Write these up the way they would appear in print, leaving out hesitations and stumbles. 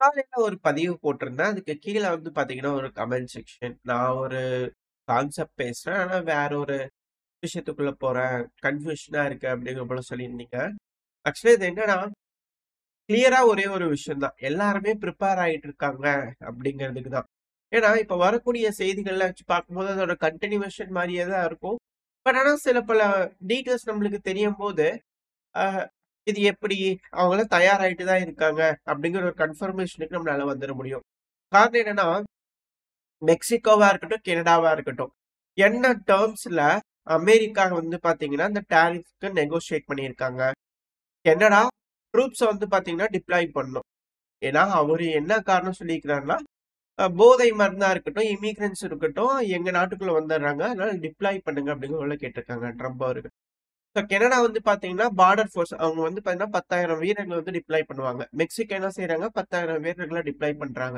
காலையில ஒரு பதிவு போட்டிருந்தேன். அதுக்கு கீழ வந்து பார்த்தீங்கன்னா, ஒரு கமெண்ட் செக்ஷன். நான் ஒரு கான்செப்ட் பேசுறேன். ஆனா வேற ஒரு விஷயத்துக்குள்ள போறேன். கன்ஃப்யூஷனா இருக்கு அப்படிங்கிற போல சொல்லியிருந்தீங்க. ஆக்சுவலி இது என்னன்னா, கிளியரா ஒரே ஒரு விஷயம் தான். எல்லாருமே பிரிப்பேர் ஆயிட்டு இருக்காங்க அப்படிங்கிறதுக்கு தான். ஏன்னா, இப்ப வரக்கூடிய செய்திகள்ல வச்சு பார்க்கும்போது அதோட கன்டினியூவேஷன் மாரியே தான் இருக்கும். பட் ஆனா சில பல டீட்டெயில்ஸ் நம்மளுக்கு தெரியும்போது, அ இது எப்படி அவங்கலாம் தயாராயிட்டு தான் இருக்காங்க அப்படிங்கிற ஒரு கன்ஃபர்மேஷனுக்கு நம்மளால வந்துர முடியும். காரணம் என்னன்னா மெக்சிகோவா இருக்கட்டும், கனடாவா இருக்கட்டும். என்ன டெர்ம்ஸ்ல அமெரிக்கா வந்து பாத்தீங்கன்னா, இந்த டாரிஃப்க்கு நெகோஷியேட் பண்ணியிருக்காங்க. கனடா ட்ரூப்ஸ வந்து பாத்தீங்கன்னா டிப்ளாய் பண்ணணும். ஏன்னா, அவரு என்ன காரணம் சொல்லியிருக்கிறாருன்னா, போதை மருந்தா இருக்கட்டும், இமிகிரண்ட்ஸ் இருக்கட்டும், எங்க நாட்டுக்குள்ள வந்துடுறாங்க. அதனால டிப்ளாய் பண்ணுங்க அப்படிங்கிற கேட்டிருக்காங்க ட்ரம்ப் அவர்கள். ஸோ கனடா வந்து பாத்தீங்கன்னா, பார்டர் ஃபோர்ஸ் அவங்க வந்து பாத்தீங்கன்னா 10,000 வீரர்கள் வந்து டிப்ளாய் பண்ணுவாங்க. மெக்சிகோ என்ன செய்றாங்க, 10,000 வீரர்கள டிப்ளாய் பண்றாங்க.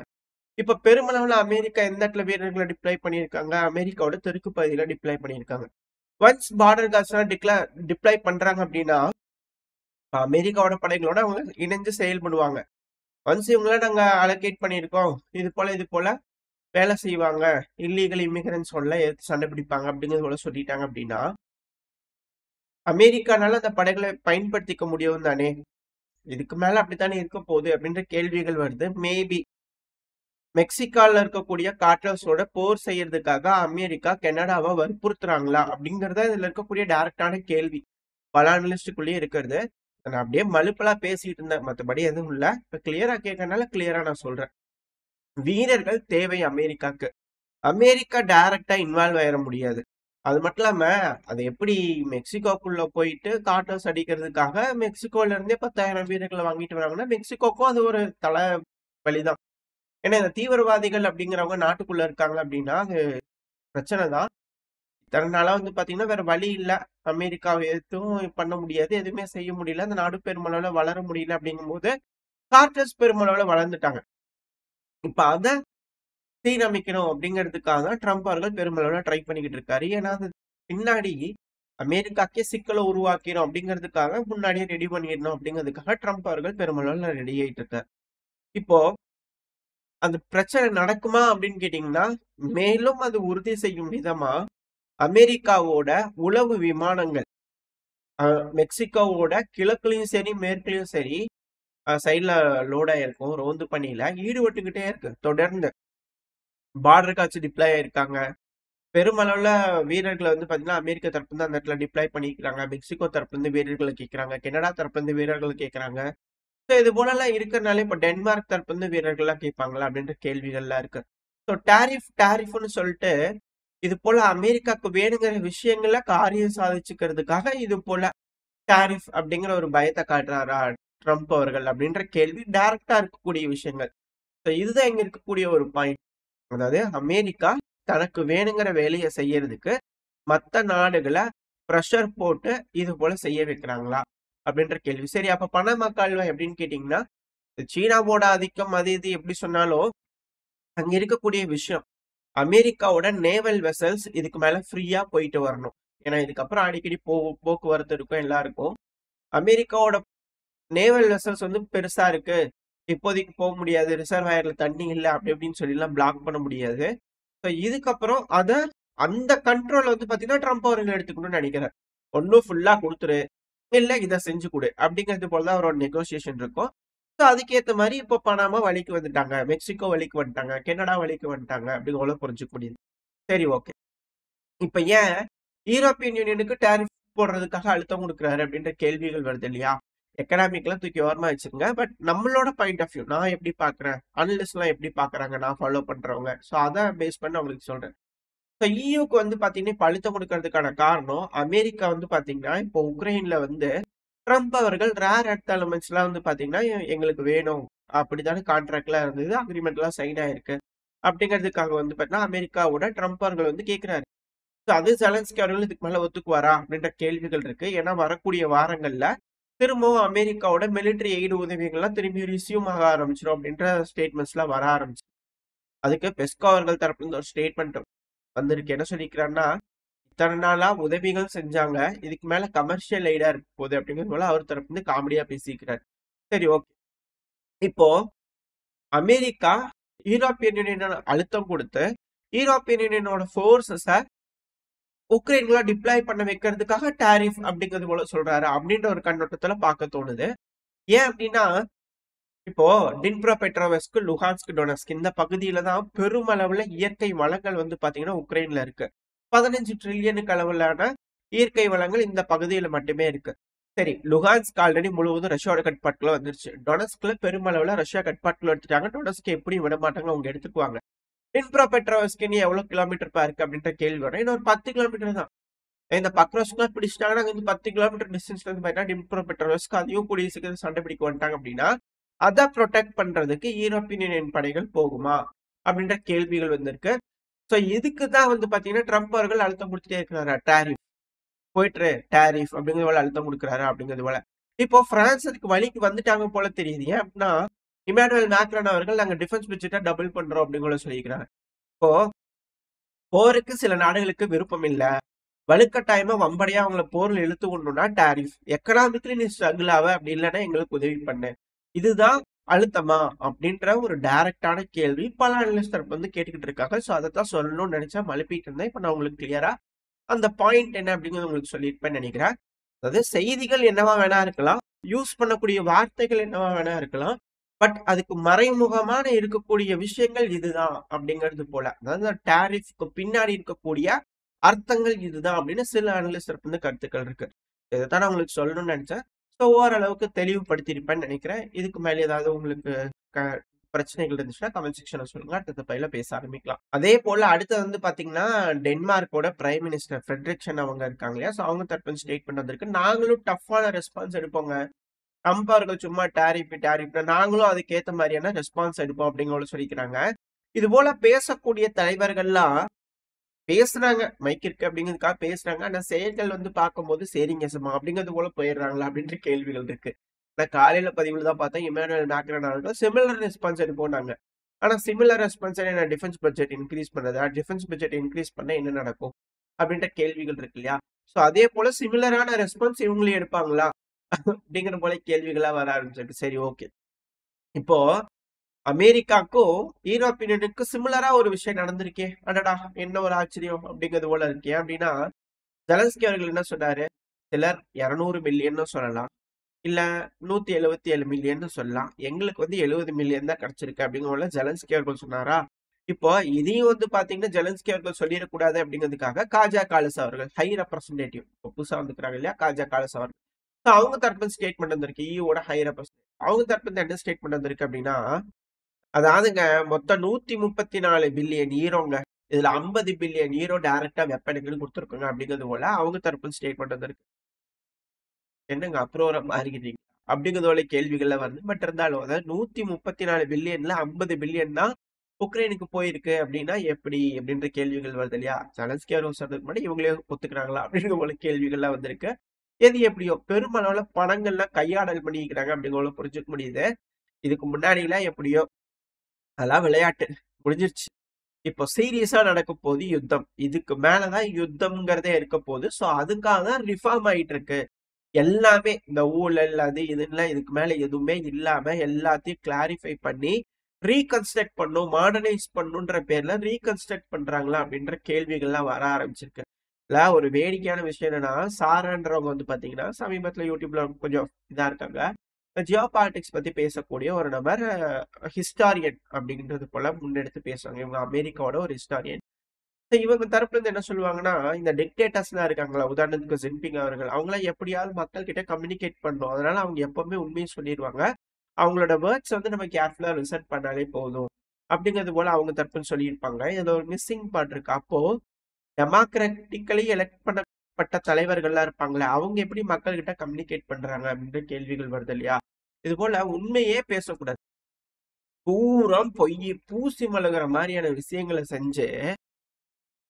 இப்ப பெருமளவுல அமெரிக்கா எந்த இடத்துல வீரர்கள டிப்ளாய் பண்ணியிருக்காங்க? அமெரிக்காவோட தெற்கு பகுதியில டிப்ளாய் பண்ணியிருக்காங்க. ஒன்ஸ் பார்டர் கார்ட்ஸ்லாம் டிப்ளாய் பண்றாங்க அப்படின்னா, அமெரிக்காவோட படைகளோட அவங்க இணைஞ்சு செயல்படுவாங்க. ஒன்ஸ் இவங்கள நாங்க அலோகேட் பண்ணியிருக்கோம். இது போல வேலை செய்வாங்க. இல்லீகல் இமிகிரண்ட்ஸோட எதிர்த்து சண்டை பிடிப்பாங்க அப்படிங்கிறது போல சொல்லிட்டாங்க அப்படின்னா, அமெரிக்கானால அந்த படைகளை பயன்படுத்திக்க முடியும் தானே! இதுக்கு மேல அப்படித்தானே இருக்க போகுது அப்படின்ற கேள்விகள் வருது. மேபி மெக்சிகால இருக்கக்கூடிய கார்ட்டர்ஸோட போர் செய்யறதுக்காக அமெரிக்கா கனடாவை வற்புறுத்துறாங்களா அப்படிங்கறத இதுல இருக்கக்கூடிய டைரக்டான கேள்வி. பல அனலிஸ்டுக்குள்ளேயே இருக்கிறது. நான் அப்படியே மலுப்பலா பேசிட்டு இருந்தேன். மத்தபடி எதுவும் இல்ல. இப்ப கிளியரா கேட்கறனால கிளியரா நான் சொல்றேன். வீரர்கள் தேவை அமெரிக்காக்கு. அமெரிக்கா டைரக்டா இன்வால்வ் ஆயிட முடியாது. அது மட்டும் இல்லாம அது எப்படி மெக்சிகோக்குள்ள போயிட்டு கார்ட்டர்ஸ் அடிக்கிறதுக்காக மெக்சிகோல இருந்தே 10,000 வீரர்களை வாங்கிட்டு வராங்கன்னா மெக்சிகோக்கும் அது ஒரு தல வலிதான். ஏன்னா இந்த தீவிரவாதிகள் அப்படிங்கிறவங்க நாட்டுக்குள்ள இருக்காங்க அப்படின்னா அது பிரச்சனை தான். இத்தனை நாளா வந்து பாத்தீங்கன்னா வேற வழி இல்ல. அமெரிக்காவை எதுவும் பண்ண முடியாது. எதுவுமே செய்ய முடியல. அந்த நாடு பெருமளவுல வளர முடியல அப்படிங்கும்போது கார்டர்ஸ் பெருமளவுல வளர்ந்துட்டாங்க. இப்ப அத சீரமைக்கணும் அப்படிங்கிறதுக்காக தான் ட்ரம்ப் அவர்கள் பெருமளவுல ட்ரை பண்ணிக்கிட்டு இருக்காரு. ஏன்னா அது பின்னாடி அமெரிக்காக்கே சிக்கலை உருவாக்கிரும் அப்படிங்கிறதுக்காக முன்னாடியே ரெடி பண்ணிடணும் அப்படிங்கிறதுக்காக ட்ரம்ப் அவர்கள் பெருமளவுல ரெடி ஆயிட்டு இருக்காரு. இப்போ அந்த பிரச்சனை நடக்குமா அப்படின்னு கேட்டீங்கன்னா, மேலும் அது உறுதி செய்யும் விதமா அமெரிக்காவோட உளவு விமானங்கள் மெக்சிகோவோட கிழக்குலயும் சரி, மேற்குலயும் சரி சைட்ல லோட் ஆயிருக்கும். ரோந்து பணியில ஈடுபட்டுக்கிட்டே இருக்கு. தொடர்ந்து பார்டர் காட்சி டிப்ளாய் ஆயிருக்காங்க. பெருமளவுல வீரர்களை வந்து பாத்தீங்கன்னா, அமெரிக்க தரப்புல இருந்து அந்த இடத்துல டிப்ளாய் பண்ணிக்கிறாங்க. மெக்சிகோ தரப்புல இருந்து வீரர்களை கேட்கறாங்க. கனடா தரப்புல இருந்து வீரர்கள் கேட்கறாங்க. ஸோ இது போலலாம் இருக்கறனால இப்ப டென்மார்க் தரப்புல இருந்து வீரர்கள்லாம் கேட்பாங்களா அப்படின்ற கேள்விகள்லாம் இருக்கு. ஸோ டாரிஃப்னு சொல்லிட்டு இது போல அமெரிக்காக்கு வேணுங்கிற விஷயங்கள காரியம் சாதிச்சுக்கிறதுக்காக இது போல டாரிஃப் அப்படிங்கிற ஒரு பயத்தை காட்டுறாரா ட்ரம்ப் அவர்கள் அப்படின்ற கேள்வி டைரக்டா இருக்கக்கூடிய விஷயங்கள். So இதுதான் இங்க இருக்கக்கூடிய ஒரு பாயிண்ட். அதாவது அமெரிக்கா தனக்கு வேணுங்கிற வேலையை செய்யறதுக்கு மத்த நாடுகளை ப்ரெஷர் போட்டு இது போல செய்ய வைக்கிறாங்களா அப்படின்ற கேள்வி. சரி அப்ப பண கால்வாய் எப்படின்னு கேட்டீங்கன்னா சீனாவோட ஆதிக்கம் அது இது எப்படி சொன்னாலும் அங்க இருக்கக்கூடிய விஷயம் அமெரிக்காவோட நேவல் வெசல்ஸ் இதுக்கு மேல ஃப்ரீயா போயிட்டு வரணும். ஏன்னா இதுக்கப்புறம் அடிக்கடி போக்குவரத்து இருக்கும் எல்லாருக்கும். அமெரிக்காவோட நேவல் வெசல்ஸ் வந்து பெருசா இருக்கு. இப்போதைக்கு போக முடியாது. ரிசர்வாயர்ல தண்ணி இல்ல அப்படி இப்படின்னு சொல்லி எல்லாம் பிளாக் பண்ண முடியாது. இதுக்கப்புறம் அந்த கண்ட்ரோல் வந்து பாத்தீங்கன்னா ட்ரம்ப் அவர்கள் எடுத்துக்கணும்னு நினைக்கிறேன். ஒன்னும் ஃபுல்லா கொடுத்துரு, இல்ல இதை செஞ்சு கொடு அப்படிங்கிறது போலதான் அவரோட நெகோசியேஷன் இருக்கும். ஸோ அதுக்கேற்ற மாதிரி இப்போ பனாமா வழிக்கு வந்துட்டாங்க, மெக்சிகோ வழிக்கு வந்துட்டாங்க, கனடா வழிக்கு வந்துட்டாங்க அப்படிங்கிற புரிஞ்சுக்க முடியுது. சரி ஓகே. இப்ப ஏன் யூரோப்பியன் யூனியனுக்கு டாரிஃப் போடுறதுக்காக அழுத்தம் கொடுக்குறாரு அப்படின்ற கேள்விகள் வருது இல்லையா? எக்கனாமிக்லாம் தூக்கி ஓரமா வச்சுக்கோங்க. பட் நம்மளோட பாயிண்ட் ஆஃப் வியூ நான் எப்படி பாக்குறேன், அனலிஸ்ட் எல்லாம் எப்படி பாக்குறாங்க, நான் ஃபாலோ பண்றவங்க, ஸோ அதை பேஸ் பண்ணி அவங்களுக்கு சொல்றேன். ஸோ இயூக்கு வந்து பாத்தீங்கன்னா இப்ப அழுத்தம் கொடுக்கறதுக்கான காரணம் அமெரிக்கா வந்து பாத்தீங்கன்னா இப்போ உக்ரைன்ல வந்து ட்ரம்ப் அவர்கள் ரேர் எர்த் எலமெண்ட்ஸ் எல்லாம் வந்து பாத்தீங்கன்னா எங்களுக்கு வேணும் அப்படித்தானே கான்ட்ராக்ட் எல்லாம் இருந்தது, அக்ரிமெண்ட் எல்லாம் சைன் ஆயிருக்கு அப்படிங்கிறதுக்காக வந்து பாத்தீங்கன்னா அமெரிக்காவோட ட்ரம்ப் அவர்கள் வந்து கேட்கிறாரு. அது ஜெலன்ஸ்கி அவர்கள் இதுக்கு மேல ஒத்துக்குவாரா அப்படின்ற கேள்விகள் இருக்கு. ஏன்னா வரக்கூடிய வாரங்கள்ல திரும்பவும் அமெரிக்காவோட மிலிட்டரி எய்டு உதவிகள்லாம் திரும்பி ரிசியூம் ஆக ஆரம்பிச்சிடும் அப்படின்ற ஸ்டேட்மெண்ட்ஸ் எல்லாம் வர ஆரம்பிச்சு. அதுக்கு பெஸ்கோ அவர்கள் தரப்புல இருந்து ஒரு ஸ்டேட்மெண்ட் வந்திருக்கு. என்ன சொல்லிக்கிறாருன்னா, இத்தனை நாளா உதவிகள் செஞ்சாங்க, இதுக்கு மேல கமர்ஷியல் எய்டா இருக்க போகுது அப்படிங்கிறது போல அவர் தரப்புல இருந்து காமெடியா பேசிக்கிறார். சரி ஓகே. இப்போ அமெரிக்கா யூரோப்பியன் யூனியன் அழுத்தம் கொடுத்து யூரோப்பியன் யூனியனோட போர்சஸ உக்ரைன்ல டிப்ளாய் பண்ண வைக்கிறதுக்காக டாரிஃப் அப்படிங்கிறது போல சொல்றாரு அப்படின்ற ஒரு கண்ணோட்டத்துல பார்க்க தோணுது. ஏன் அப்படின்னா இப்போ டின்ப்ரோ பெட்ரோவெஸ்க், லுஹான்ஸ்க், டொனஸ்க் இந்த பகுதியில தான் பெருமளவுல இயற்கை வளங்கள் வந்து பாத்தீங்கன்னா உக்ரைன்ல இருக்கு. 15 ட்ரில்லியனுக்கு அளவிலான இயற்கை வளங்கள் இந்த பகுதியில மட்டுமே இருக்கு. சரி, லுஹான்ஸ்க் ஆல்ரெடி முழுவதும் ரஷ்யாவோட கட்டுப்பாட்டுல வந்துருச்சு. டொனஸ்க்ல பெருமளவுல ரஷ்யா கட்டுப்பாட்டுல எடுத்துட்டாங்க. டொனஸ்க் எப்படி விட மாட்டாங்க, அவங்க எடுத்துக்குவாங்க. டின்ப்ரோ பெட்ரோவெஸ்க் நீ எவ்வளவு கிலோமீட்டர் இருக்கு அப்படின்ற கேள்வி வரும். இன்னும் ஒரு 10 கிலோமீட்டர் தான். இந்த பக்ரோஸ்க்குலாம் பிடிச்சிட்டாங்கன்னா இந்த 10 கிலோமீட்டர் டிஸ்டன்ஸ்ல இருந்து பார்த்தீங்கன்னா டின்ப்ரோ பெட்ரோவெஸ்க் அதையும் கூடிய சீக்கிரம் சண்டை பிடிக்க வந்துட்டாங்க அப்படின்னா அதை ப்ரொடெக்ட் பண்றதுக்கு யூரோப்பியன் யூனியன் படைகள் போகுமா அப்படின்ற கேள்விகள் வந்திருக்கு. ஸோ இதுக்கு தான் வந்து பாத்தீங்கன்னா ட்ரம்ப் அவர்கள் அழுத்தம் கொடுத்துட்டே இருக்கிறாரு. டாரிஃப் போயிட்டு டாரிஃப் அப்படிங்கிற போல அழுத்தம் கொடுக்குறாரு அப்படிங்கிறது போல. இப்போ பிரான்ஸ் அதுக்கு வழிக்கு வந்துட்டாங்க போல தெரியுது. ஏன் அப்படின்னா இமானுவேல் மேக்ரான் அவர்கள் நாங்க டிஃபென்ஸ் பட்ஜெட்டை டபுள் பண்றோம் அப்படிங்கிற சொல்லியிருக்கிறாங்க. இப்போ போருக்கு சில நாடுகளுக்கு விருப்பம் இல்ல, வலுக்கட்டாயமா வம்படியா அவங்கள போர்ல இழுத்து கொண்டுனா டாரிஃப், எக்கனாமிக்கலி நீ ஸ்ட்ரகிள் ஆவ அப்படி இல்லைன்னா எங்களுக்கு உதவி பண்ணு, இதுதான் அழுத்தமா அப்படின்ற ஒரு டைரக்டான கேள்வி பல அனலிஸ்ட் தரப்பு வந்து கேட்டுக்கிட்டு இருக்காங்க. ஸோ அதைத்தான் சொல்லணும்னு நினைச்சா மழுப்பிட்டு இருந்தேன். இப்போ நான் உங்களுக்கு கிளியரா அந்த பாயிண்ட் என்ன அப்படிங்கிறது உங்களுக்கு சொல்லியிருப்பேன்னு நினைக்கிறேன். அதாவது செய்திகள் என்னவா வேணா இருக்கலாம், யூஸ் பண்ணக்கூடிய வார்த்தைகள் என்னவா வேணா இருக்கலாம், பட் அதுக்கு மறைமுகமான இருக்கக்கூடிய விஷயங்கள் இதுதான் அப்படிங்கிறது போல. அதாவது டாரிஃப்க்கு பின்னாடி இருக்கக்கூடிய அர்த்தங்கள் இதுதான் அப்படின்னு சில அனலிஸ்ட் வந்து கருத்துக்கள் இருக்கு. இதைத்தான் நான் உங்களுக்கு சொல்லணும்னு நினைச்சேன். ஸோ ஓரளவுக்கு தெளிவுபடுத்தியிருப்பேன்னு நினைக்கிறேன். இதுக்கு மேலே ஏதாவது உங்களுக்கு பிரச்சனைகள் இருந்துச்சுன்னா கமெண்ட் செக்ஷன்ல சொல்லுங்க. அடுத்த பையில பேச ஆரம்பிக்கலாம். அதே போல அடுத்து வந்து பாத்தீங்கன்னா டென்மார்க்கோட பிரைம் மினிஸ்டர் ஃப்ரெட்ரிக்சன் அவங்க இருக்காங்க இல்லையா, ஸோ அவங்க தரப்பு ஸ்டேட்மெண்ட் வந்திருக்கு. நாங்களும் டஃப்பான ரெஸ்பான்ஸ் எடுப்போங்க, ட்ரம்ப் அவர்கள் சும்மா டாரிஃப் நாங்களும் அதுக்கேற்ற மாதிரியான ரெஸ்பான்ஸ் எடுப்போம் அப்படிங்கிற சொல்லிக்கிறாங்க. இது போல பேசக்கூடிய தலைவர்கள்லாம் பேசுறாங்க, மைக் இருக்கு அப்படிங்கிறதுக்காக பேசுறாங்க. ஆனா செயல்கள் வந்து பார்க்கும்போது சரிங்க சும்மா அப்படிங்கிறது போல போயிடுறாங்களா அப்படின்ற கேள்விகள் இருக்கு. நான் காலையில பதிவுல தான் பார்த்தேன், இமானுவேல் மேக்ரான் அவர்கள் சிமிலர் ரெஸ்பான்ஸ் எடுப்போம்னாங்க. ஆனா சிமிலர் ரெஸ்பான்ஸ் என்ன, டிஃபென்ஸ் பட்ஜெட் இன்க்ரீஸ் பண்ணதா, டிஃபென்ஸ் பட்ஜெட் இன்க்ரீஸ் பண்ணா என்ன நடக்கும் அப்படின்ற கேள்விகள் இருக்கு இல்லையா. ஸோ அதே போல சிமிலரான ரெஸ்பான்ஸ் இவங்களே எடுப்பாங்களா அப்படிங்கிற போல கேள்விகளா வர ஆரம்பிச்சிருக்கு. சரி, ஓகே. இப்போ அமெரிக்காக்கும் யூரோப்பியன் யூனியனுக்கும் சிமிலரா ஒரு விஷயம் நடந்திருக்கே, அடடா என்ன ஒரு ஆச்சரியம் அப்படிங்கிறது போல இருக்கே. அப்படின்னா ஜெலன்ஸ்கி அவர்கள் என்ன சொன்னாரு, சிலர் 200 மில்லியன் சொல்லலாம், இல்ல 177 மில்லியன் சொல்லலாம், எங்களுக்கு வந்து 70 மில்லியன் தான் கிடைச்சிருக்கு அப்படிங்கிற ஜெலன்ஸ்கி அவர்கள் சொன்னாரா. இப்போ இதையும் வந்து பாத்தீங்கன்னா ஜெலன்ஸ்கி அவர்கள் சொல்லிடக்கூடாது அப்படிங்கிறதுக்காக காஜா காலஸ் அவர்கள் ஹை ரெப்ரஸன்டேட்டிவ் புதுசா வந்துக்கிறாங்க இல்லையா, காஜா காலஸ் அவர்கள், அவங்க தரப்பு ஸ்டேட்மெண்ட் வந்திருக்கு. ஈயோட ஹை ரெப்ரஸன்டேட்டிவ் அவங்க தரப்பு என்ன ஸ்டேட்மெண்ட் வந்திருக்கு அப்படின்னா, அதாவதுங்க மொத்தம் 134 பில்லியன் ஈரோங்க, இதுல 50 பில்லியன் ஈரோ டைரக்டா வெப்பனுக்குன்னு கொடுத்துருக்காங்க அப்படிங்கிறது போல அவங்க தரப்பு ஸ்டேட்மெண்ட் வந்திருக்கு. என்னங்க அப்ரோரா மாறிக்கிறீங்க அப்படிங்கிறது போல கேள்விகள்ல வருது. பட் இருந்தாலும் அதாவது 134 பில்லியன்ல 50 பில்லியன் தான் உக்ரைனுக்கு போயிருக்கு அப்படின்னா எப்படி அப்படின்ற கேள்விகள் வருது இல்லையா. ஜெலன்ஸ்கி அவர் சொல்றதுக்கு முன்னாடி இவங்களே ஒத்துக்கிறாங்களா அப்படிங்கிற போல கேள்விகள்லாம் வந்திருக்கு. எது எப்படியோ பெருமளவுல பணங்கள்லாம் கையாடல் பண்ணிக்கிறாங்க அப்படிங்கிற புரிஞ்சுக்க முடியுது. இதுக்கு முன்னாடி எல்லாம் எப்படியோ அதெல்லாம் விளையாட்டு முடிஞ்சிருச்சு. இப்போ சீரியஸா நடக்க போது யுத்தம், இதுக்கு மேலதான் யுத்தம்ங்கிறதே இருக்க போகுது. சோ அதுக்காக தான் ரிஃபார்ம் ஆயிட்டு இருக்கு எல்லாமே. இந்த ஊழல் அது இதுலாம் இதுக்கு மேல எதுவுமே இல்லாம எல்லாத்தையும் கிளாரிஃபை பண்ணி ரீகன்ஸ்ட்ரக்ட் பண்ணும், மாடர்னைஸ் பண்ணுன்ற பேர்ல ரீகன்ஸ்ட்ரக்ட் பண்றாங்களா அப்படின்ற கேள்விகள்லாம் வர ஆரம்பிச்சிருக்கு. இல்ல ஒரு வேடிக்கையான விஷயம் என்னன்னா, சாரான்றவங்க வந்து பாத்தீங்கன்னா சமீபத்துல யூடியூப்ல கொஞ்சம் இதா இருக்காங்க, ஜியோ பாலிடிக்ஸ் பத்தி பேசக்கூடிய ஒரு நபர், ஹிஸ்டாரியன் அப்படின்றது போல முன்னெடுத்து பேசுவாங்க. இவங்க அமெரிக்காவோட ஒரு ஹிஸ்டாரியன். இவங்க தரப்புல இருந்து என்ன சொல்லுவாங்கன்னா, இந்த டிக்டேட்டர்ஸ் எல்லாம் இருக்காங்களா, உதாரணத்துக்கு ஜின்பிங் அவர்கள், அவங்களாம் எப்படியாவது மக்கள் கிட்ட கம்யூனிகேட் பண்ணும், அதனால அவங்க எப்பவுமே உண்மையை சொல்லிடுவாங்க. அவங்களோட வேர்ட்ஸ் வந்து நம்ம கேர்ஃபுல்லா ரிசர்ச் பண்ணாலே போதும் அப்படிங்கிறது போல அவங்க தரப்புன்னு சொல்லியிருப்பாங்க. இதுல ஒரு மிஸ்ஸிங் பார்ட் இருக்கு. அப்போ டெமோக்ராட்டிக்கலி எலெக்ட் பண்ணப்பட்ட தலைவர்கள்லாம் இருப்பாங்களே, அவங்க எப்படி மக்கள் கிட்ட கம்யூனிகேட் பண்றாங்க அப்படின்ற கேள்விகள் வருது இல்லையா. இது போல உண்மையே பேசக்கூடாது, பூரம் பொய் பூசி மழுகிற மாதிரியான விஷயங்களை செஞ்சு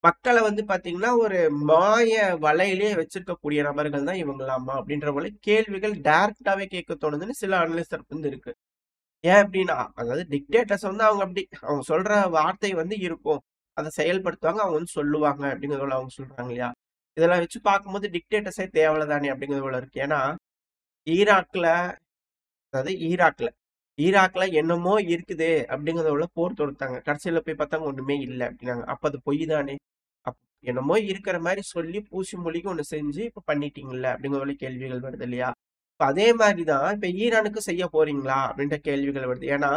மக்களை வந்து பாத்தீங்கன்னா ஒரு மாய வலையிலே வச்சிருக்கக்கூடிய நபர்கள் தான் இவங்களாமா அப்படின்ற போல கேள்விகள் டைரக்டாவே கேட்க தோணுதுன்னு சில அனலிஸ்டர் வந்து இருக்கு. ஏன் அப்படின்னா அதாவது டிக்டேட்டர்ஸ் வந்து அவங்க அப்படி அவங்க சொல்ற வார்த்தை வந்து இருக்கும், அதை செயல்படுத்துவாங்க, அவங்க வந்து சொல்லுவாங்க அப்படிங்கிறத அவங்க சொல்றாங்க இல்லையா. இதெல்லாம் வச்சு பார்க்கும்போது டிக்டேட்டர்ஸே தேவைதானே அப்படிங்கிறது போல இருக்கு. ஏன்னா ஈராக்ல, அதாவது ஈராக்ல ஈராக்ல என்னமோ இருக்குது அப்படிங்கிறத உள்ள போர் தொடுத்தாங்க. கடைசியில போய் பார்த்தாங்க ஒண்ணுமே இல்ல அப்படின்னாங்க. அப்ப அது பொய் தானே? அப் என்னமோ இருக்கிற மாரி சொல்லி பூசி மொழிகி ஒண்ணு செஞ்சு இப்ப பண்ணிட்டீங்கல்ல அப்படிங்கிற ஒரு கேள்விகள் வருது இல்லையா? இப்ப அதே மாரி தான் இப்ப ஈரானுக்கு செய்ய போறீங்களா? அப்படின்ற கேள்விகள் வருது. ஏன்னா,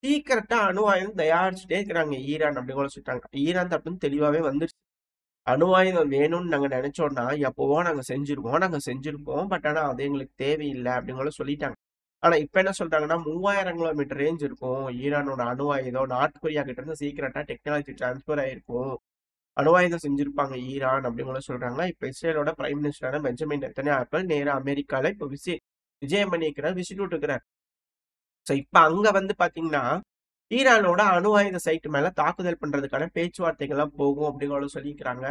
சீக்கிரட்டா அணு ஆயுதம் தயாரிச்சுட்டே இருக்கிறாங்க ஈரான் அப்படின்னு கூட சொல்லிட்டாங்க. ஈரான் தப்புன்னு தெளிவாவே வந்துருச்சு. அணு ஆயுதம் வேணும்னு நாங்க நெனைச்சோம்னா, எப்பவோ நாங்க செஞ்சிருப்போம். பட் ஆனா அது எங்களுக்கு தேவையில்ல அப்படின்னு கூட சொல்லிட்டாங்க. ஆனா இப்ப என்ன சொல்றாங்கன்னா, 3000 கிலோமீட்டர் ரேஞ்ச் இருக்கும். ஈரானோட அணு ஆயுதம் நார்த் கொரியா கிட்ட இருந்து சீக்கிரட்டா டெக்னாலஜி டிரான்ஸ்பர் ஆயிருக்கும். அணு ஆயுதம் செஞ்சிருப்பாங்க ஈரான் அப்படின்னு கூட சொல்றாங்க. இப்ப இஸ்ரேலோட பிரைம் மினிஸ்டரான பெஞ்சமின் நெத்தன்யாஹு நேரா அமெரிக்கால இப்ப விஜயம் பண்ணியிருக்கிறார். விசிட் விட்டுருக்கிறார். சோ இப்ப அங்க வந்து பாத்தீங்கன்னா, ஈரானோட அணு ஆயுத சைட் மேல தாக்குதல் பண்றதுக்கான பேச்சுவார்த்தைகள்லாம் போகும் அப்படின்னு சொல்லியிருக்கிறாங்க.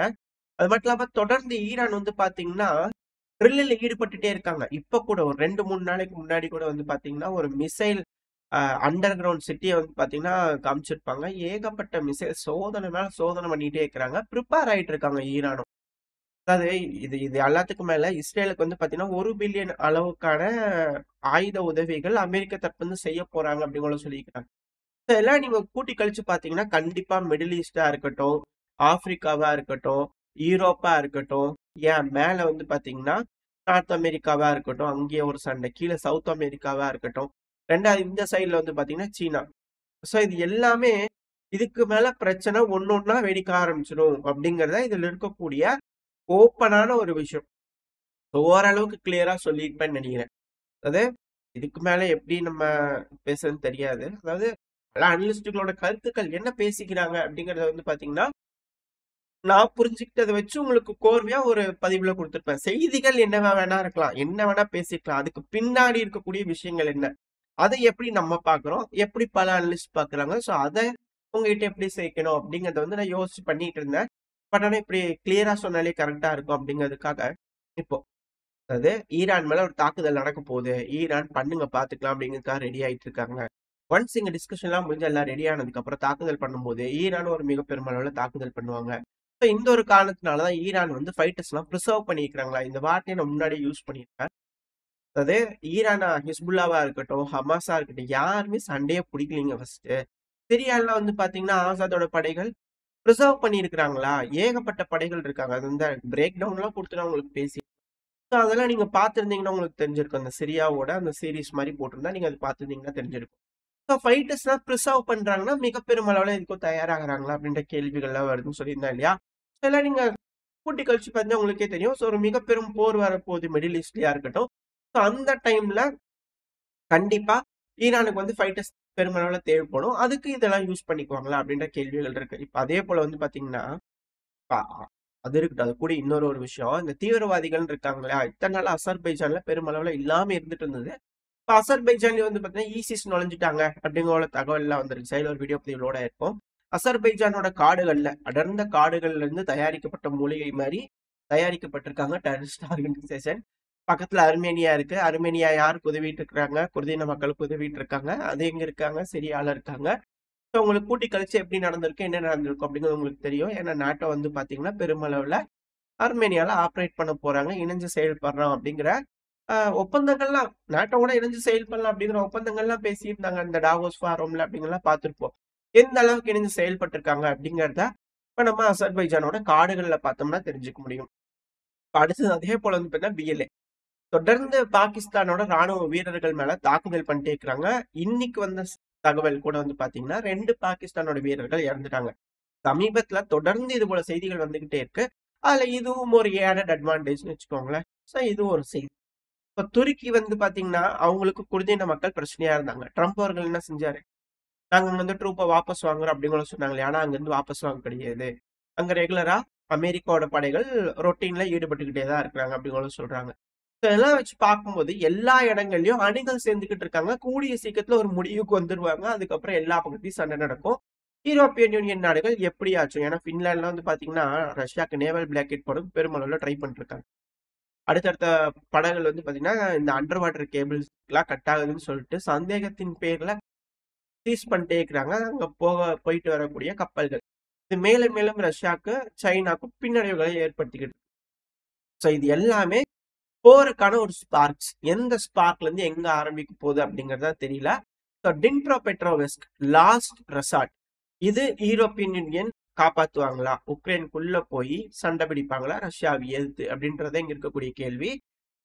அது மட்டும் இல்லாம தொடர்ந்து ஈரான் வந்து பாத்தீங்கன்னா, ட்ரில்லுல ஈடுபட்டுட்டே இருக்காங்க. இப்ப கூட ஒரு 2, 3 நாளைக்கு முன்னாடி கூட வந்து பாத்தீங்கன்னா, ஒரு மிசைல் அண்டர் கிரவுண்ட் சிட்டிய வந்து பாத்தீங்கன்னா காமிச்சிருப்பாங்க. ஏகப்பட்ட மிசைல் சோதனை மேல சோதனை பண்ணிட்டே இருக்கிறாங்க. பிரிப்பேர் ஆயிட்டு இருக்காங்க ஈரானும். அதாவது இது இது எல்லாத்துக்கும் மேல இஸ்ரேலுக்கு வந்து பாத்தீங்கன்னா, 1 பில்லியன் அளவுக்கான ஆயுத உதவிகள் அமெரிக்க தரப்புல இருந்து செய்ய போறாங்க அப்படின்னு கூட சொல்லியிருக்காங்க. இதெல்லாம் நீங்க கூட்டி கழிச்சு பாத்தீங்கன்னா, கண்டிப்பா மிடில் ஈஸ்டா இருக்கட்டும், ஆப்பிரிக்காவா இருக்கட்டும், யூரோப்பா இருக்கட்டும், ஏன் மேல வந்து பாத்தீங்கன்னா, நார்த் அமெரிக்காவா இருக்கட்டும், அங்கேயே ஒரு சண்டை. கீழ சவுத் அமெரிக்காவா இருக்கட்டும். 2வது இந்த சைடுல வந்து பாத்தீங்கன்னா, சீனா. சோ இது எல்லாமே இதுக்கு மேல பிரச்சனை ஒண்ணொண்ணா வெடிக்க ஆரம்பிச்சிடும் அப்படிங்கிறத இதுல இருக்கக்கூடிய ஓப்பனான ஒரு விஷயம். ஓரளவுக்கு கிளியரா சொல்லியிருப்பேன்னு நினைக்கிறேன். அதாவது இதுக்கு மேல எப்படி நம்ம பேசுறதுன்னு தெரியாது. அதாவது பல அனலிஸ்டுகளோட கருத்துக்கள் என்ன பேசிக்கிறாங்க அப்படிங்கறத வந்து பாத்தீங்கன்னா, நான் புரிஞ்சுக்கிட்டத வச்சு உங்களுக்கு கோர்வையா ஒரு பதிவுல குடுத்திருப்பேன். செய்திகள் என்னவா வேணா இருக்கலாம். என்ன வேணா பேசிக்கலாம். அதுக்கு பின்னாடி இருக்கக்கூடிய விஷயங்கள் என்ன? அதை எப்படி நம்ம பார்க்குறோம்? எப்படி பல அனலிஸ்ட் பார்க்குறாங்க? சோ அத உங்ககிட்ட எப்படி சேர்க்கணும் அப்படிங்கிறத வந்து நான் யோசிச்சு பண்ணிட்டு இருந்தேன். பட் ஆனா இப்படி கிளியரா சொன்னாலே கரெக்ட்டா இருக்கும் அப்படிங்கிறதுக்காக, இப்போ அதாவது ஈரான் மேல ஒரு தாக்குதல் நடக்க போகுது. ஈரான் பண்ணுங்க பார்த்துக்கலாம் அப்படிங்கிறதுக்காக ரெடி ஆயிட்டு இருக்காங்க. ஒன்ஸ் இங்க டிஸ்கஷன்லாம் முடிஞ்சு எல்லாம் ரெடி ஆனதுக்கு அப்புறம் தாக்குதல் பண்ணும்போது, ஈரான் ஒரு மிக பெருமளவுல தாக்குதல் பண்ணுவாங்க. சோ இந்த ஒரு காரணத்தினால தான் ஈரான் வந்து ஃபைட்டர்ஸ்லாம் பிரிசர்வ் பண்ணியிருக்காங்களா? இந்த வார்த்தைய நான் முன்னாடியே யூஸ் பண்ணியிருக்கேன். அதாவது ஈரானா ஹிஸ்புல்லாவா இருக்கட்டும், ஹமாஸா இருக்கட்டும், யாருமே சண்டையே புடிக்கலீங்க ஃபர்ஸ்ட்டு. சிரியால வந்து பாத்தீங்கன்னா, ஆசாதோட படைகள் பிரிசர்வ் பண்ணியிருக்கிறாங்களா? ஏகப்பட்ட படைகள் இருக்காங்க. அது வந்து பிரேக் டவுன்லாம் குடுத்து நான் உங்களுக்கு பேசி ஸோ அதெல்லாம் நீங்க பார்த்திருந்தீங்கன்னா உங்களுக்கு தெரிஞ்சிருக்கும். அந்த சிரியாவோட அந்த சீரிஸ் மாரி போட்டிருந்தா, நீங்க அது பார்த்திருந்தீங்கன்னா தெரிஞ்சிருக்கும். ஸோ ஃபைட்டர்ஸ்லாம் பிரிசர்வ் பண்றாங்கன்னா, மிக பெருமளவுல இதுக்கும் தயாராகுறாங்களா? அப்படின்ற கேள்விகள்லாம் வருதுன்னு சொல்லியிருந்தேன் இல்லையா? இதெல்லாம் நீங்க கூட்டி கழிச்சு பார்த்தா உங்களுக்கே தெரியும். ஸோ ஒரு மிக பெரும் போர் வரப்போகுது மிடில் ஈஸ்ட்லயா இருக்கட்டும். ஸோ அந்த டைம்ல கண்டிப்பா ஈரானுக்கு வந்து ஃபைட்டர்ஸ் பெருமளவுல தேவைப்படும். அதுக்கு இதெல்லாம் யூஸ் பண்ணிக்குவாங்களா? அப்படின்ற கேள்விகள் இருக்கு. இப்ப அதே போல வந்து பார்த்தீங்கன்னா, அ அது இருக்கட்டும். அது கூட இன்னொரு ஒரு விஷயம். இந்த தீவிரவாதிகள்னு இருக்காங்க இல்லையா? இத்தன நாளா அசர்பைஜான்ல பெருமளவுல இல்லாம இருந்துட்டு இருந்தது. இப்ப அசர்பைஜான்லயும் வந்து பார்த்தீங்கன்னா, ஈசிஸ் நுழைஞ்சுட்டாங்க அப்படிங்கிற ஒரு தகவல்லாம் வந்துருச்சு. அதுல ஒரு வீடியோ பதிவு லோட் ஆயிருக்கும். அசர்பைஜானோட காடுகள்ல, அடர்ந்த காடுகள்ல இருந்து தயாரிக்கப்பட்ட மூலிகை மாரி தயாரிக்கப்பட்டிருக்காங்க டெரரிஸ்ட் ஆர்கனைசேஷன். பக்கத்துல அர்மேனியா இருக்கு. அர்மேனியா யாருக்கு உதவிட்டு இருக்காங்க? குர்தின மக்களுக்கு உதவிட்டு இருக்காங்க. அது எங்க இருக்காங்க? சிரியால இருக்காங்க. ஸோ உங்களுக்கு கூட்டி கழிச்சு எப்படி நடந்திருக்கு? என்ன நடந்திருக்கும்? அப்படிங்கிறது உங்களுக்கு தெரியும். ஏன்னா நாட்டோ வந்து பார்த்தீங்கன்னா, பெருமளவுல அர்மேனியால ஆப்பரேட் பண்ண போறாங்க. இணைஞ்சு செயல்படுறோம் அப்படிங்கிற ஒப்பந்தங்கள்லாம் நாட்டோட இணைஞ்சு செயல்படலாம் அப்படிங்கிற ஒப்பந்தங்கள்லாம் பேசியிருந்தாங்க. இந்த டாவோஸ் ஃபாரம்ல அப்படிங்கலாம் பார்த்திருப்போம். எந்த அளவுக்கு இணைஞ்சு செயல்பட்டுருக்காங்க அப்படிங்கிறத இப்ப நம்ம அசர்பைஜானோட காடுகள்ல பார்த்தோம்னா தெரிஞ்சுக்க முடியும். இப்ப அடுத்தது அதே போல வந்து பார்த்தீங்கன்னா பிஎல்ஏ. தொடர்ந்து பாகிஸ்தானோட ராணுவ வீரர்கள் மேல தாக்குதல் பண்ணிட்டே இருக்கிறாங்க. இன்னைக்கு வந்த தகவல் கூட வந்து பாத்தீங்கன்னா 2 பாகிஸ்தானோட வீரர்கள் இறந்துட்டாங்க. சமீபத்துல தொடர்ந்து இது போல செய்திகள் வந்துகிட்டே இருக்கு. அதுல இதுவும் ஒரு ஆடட் அட்வான்டேஜ்னு வச்சுக்கோங்களேன். சோ இது ஒரு செய்தி. இப்ப துருக்கி வந்து பாத்தீங்கன்னா அவங்களுக்கு குர்தின மக்கள் பிரச்சனையா இருந்தாங்க. ட்ரம்ப் அவர்கள் என்ன செஞ்சாரு? நாங்க வந்து ட்ரூப்ப வாபஸ் வாங்குறோம் அப்படின்னு சொன்னாங்களே. ஆனா அங்க இருந்து வாபஸ் வாங்க கிடையாது. அங்க ரெகுலரா அமெரிக்காவோட படைகள் ரொட்டீன்ல ஈடுபட்டுக்கிட்டே தான் இருக்கிறாங்க அப்படின்னு சொல்றாங்க. இதெல்லாம் வச்சு பார்க்கும்போது எல்லா இடங்கள்லயும் அணிகள் சேர்ந்துகிட்டு இருக்காங்க. கூடிய சீக்கிரத்துல ஒரு முடிவுக்கு வந்துருவாங்க. அதுக்கப்புறம் எல்லா பக்கத்தையும் சண்டை நடக்கும். யூரோப்பியன் யூனியன் நாடுகள் எப்படியாச்சும் ஏன்னா பின்லாண்ட்ல வந்து பாத்தீங்கன்னா ரஷ்யாக்கு நேவல் பிளாக்கெட் போட பெருமளவுல ட்ரை பண்ணிட்டு இருக்காங்க. அடுத்தடுத்த படங்கள் வந்து பாத்தீங்கன்னா இந்த அண்டர் வாட்டர் கேபிள்ஸ் எல்லாம் கட் ஆகுதுன்னு சொல்லிட்டு சந்தேகத்தின் பேர்ல சீஸ் பண்ணிட்டே இருக்கிறாங்க. அங்க போயிட்டு வரக்கூடிய கப்பல்கள். இது மேலும் மேலும் ரஷ்யாக்கு சைனாக்கும் பின்னடைவுகளை ஏற்படுத்திக்கிட்டு சோ இது எல்லாமே போருக்கான ஒரு ஸ்பார்க்ஸ். எந்த ஸ்பார்க்ல இருந்து எங்க ஆரம்பிக்க போகுது அப்படிங்கறதா தெரியல. So Dnipropetrovsk last resort. இது யூரோப்பியன் யூனியன் காப்பாத்துவாங்களா? உக்ரைனுக்குள்ள போய் சண்டை பிடிப்பாங்களா ரஷ்யாவை எதிர்த்து? அப்படின்றத இங்க இருக்கக்கூடிய கேள்வி.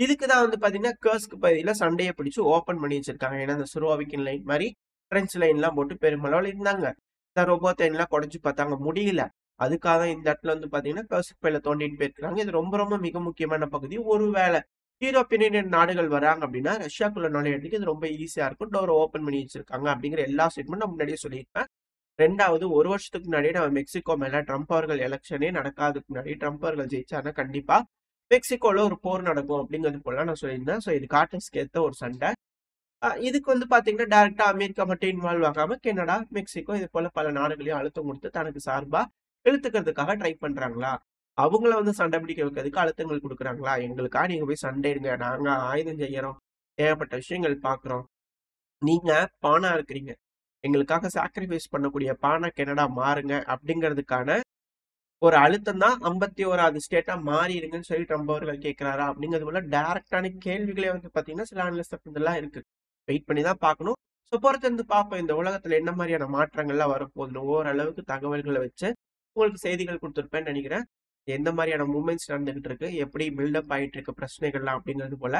இதுக்கு தான் வந்து பாத்தீங்கன்னா கர்ஸ்க் பகுதியில சண்டையை பிடிச்சு ஓபன் பண்ணி வச்சிருக்காங்க. ஏன்னா இந்த சுரோவிக்கின் லைன் மாதிரி பிரெஞ்சு லைன் எல்லாம் போட்டு பெருமளவில் இருந்தாங்க. இந்த ரோபோத்தைன் எல்லாம் குறைஞ்சு பார்த்தாங்க, முடியல. அதுக்காக இந்த இடத்துல வந்து பாத்தீங்கன்னா கர்ஸ்க் பகுதியில தோண்டிட்டு போயிருக்காங்க. இது ரொம்ப ரொம்ப மிக முக்கியமான பகுதி. ஒருவேளை யூரோப்பியன் யூனியன் நாடுகள் வராங்க அப்படின்னா ரஷ்யாக்குள்ள நுழையிறதுக்கு இது ரொம்ப ஈஸியா இருக்கும். டோர் ஓபன் பண்ணி வச்சிருக்காங்க அப்படிங்கிற எல்லா ஸ்டேட்மெண்ட் நான் முன்னாடியே சொல்லியிருப்பேன். ரெண்டாவது, ஒரு வருஷத்துக்கு முன்னாடியே நம்ம மெக்சிகோ மேல ட்ரம்ப் அவர்கள் எலெக்ஷனே நடக்காதுக்கு முன்னாடி ட்ரம்ப் அவர்கள் ஜெயிச்சாருன்னா கண்டிப்பா மெக்சிகோல ஒரு போர் நடக்கும் அப்படிங்கிறது போல நான் சொல்லியிருந்தேன். ஸோ இது காட்டஸ்க்கு ஏத்த ஒரு சண்டை. இதுக்கு வந்து பாத்தீங்கன்னா டைரக்டா அமெரிக்கா மட்டும் இன்வால்வ் ஆகாம கனடா, மெக்சிகோ இது போல பல நாடுகளையும் அழுத்தம் கொடுத்து தனக்கு சார்பா இழுத்துக்கிறதுக்காக ட்ரை பண்றாங்களா? அவங்கள வந்து சண்டை பிடிக்க வைக்கிறதுக்கு அழுத்தங்கள் கொடுக்குறாங்களா? எங்களுக்காக நீங்க போய் சண்டையிடுங்க, நாங்க ஆயுதம் செய்யறோம், ஏகப்பட்ட விஷயங்கள் பாக்குறோம், நீங்க பானா இருக்கிறீங்க, எங்களுக்காக சாக்ரிஃபைஸ் பண்ணக்கூடிய பானா கனடா மாறுங்க அப்படிங்கிறதுக்கான ஒரு அழுத்தம் தான் 51வது ஸ்டேட்டா மாறிடுங்கன்னு சொல்லி ட்ரம்ப் அவர்கள் கேட்கிறாரா? அப்படிங்கிறது போல டைரக்டான கேள்விகளே வந்து பாத்தீங்கன்னா சில அனலிஸ்ட் இதெல்லாம் இருக்கு. வெயிட் பண்ணி தான் பார்க்கணும். ஸோ பொறுத்திருந்து பார்ப்போம் இந்த உலகத்துல என்ன மாதிரியான மாற்றங்கள்லாம் வரப்போகுதுன்னு ஓரளவுக்கு தகவல்களை வச்சு உங்களுக்கு செய்திகள் கொடுத்துருப்பேன்னு நினைக்கிறேன். எந்த மாதிரியான மூமெண்ட்ஸ் நடந்துகிட்டு இருக்கு, எப்படி பில்டப் ஆயிட்டு இருக்கு பிரச்சனைகள்லாம் அப்படிங்கிறது போல.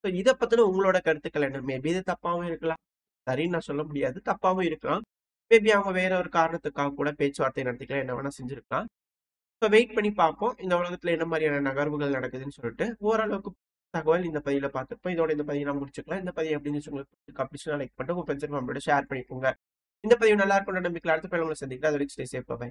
ஸோ இதை பத்தின உங்களோட கருத்துக்கள் என்ன? மேபி இது தப்பாவும் இருக்கலாம், சரின்னு நான் சொல்ல முடியாது, தப்பாவும் இருக்கலாம். மேபி அவங்க வேற ஒரு காரணத்துக்காக கூட பேச்சுவார்த்தை நடத்திக்கலாம், என்ன வேணா செஞ்சிருக்கலாம். ஸோ வெயிட் பண்ணி பார்ப்போம் இந்த உலகத்துல என்ன மாதிரியான நகர்வுகள் நடக்குதுன்னு சொல்லிட்டு. ஓரளவுக்கு தகவல் இந்த பதிவுல பார்த்துருப்போம். இதோட இந்த பதிவை நான் முடிச்சுக்கலாம். இந்த பதிவு எப்படி இருந்துச்சு உங்களுக்கு அப்படின்னா லைக் பண்ணிட்டு உங்க ஃப்ரெண்ட்ஸ் ஃபேமிலியோட ஷேர் பண்ணிக்கோங்க. இந்த பதிவு நல்லா இருக்கும் நம்பிக்கை அடுத்த பதிவு உங்களை சந்திக்கிறேன். அது வரைக்கும் ஸ்டே சேஃப். பை.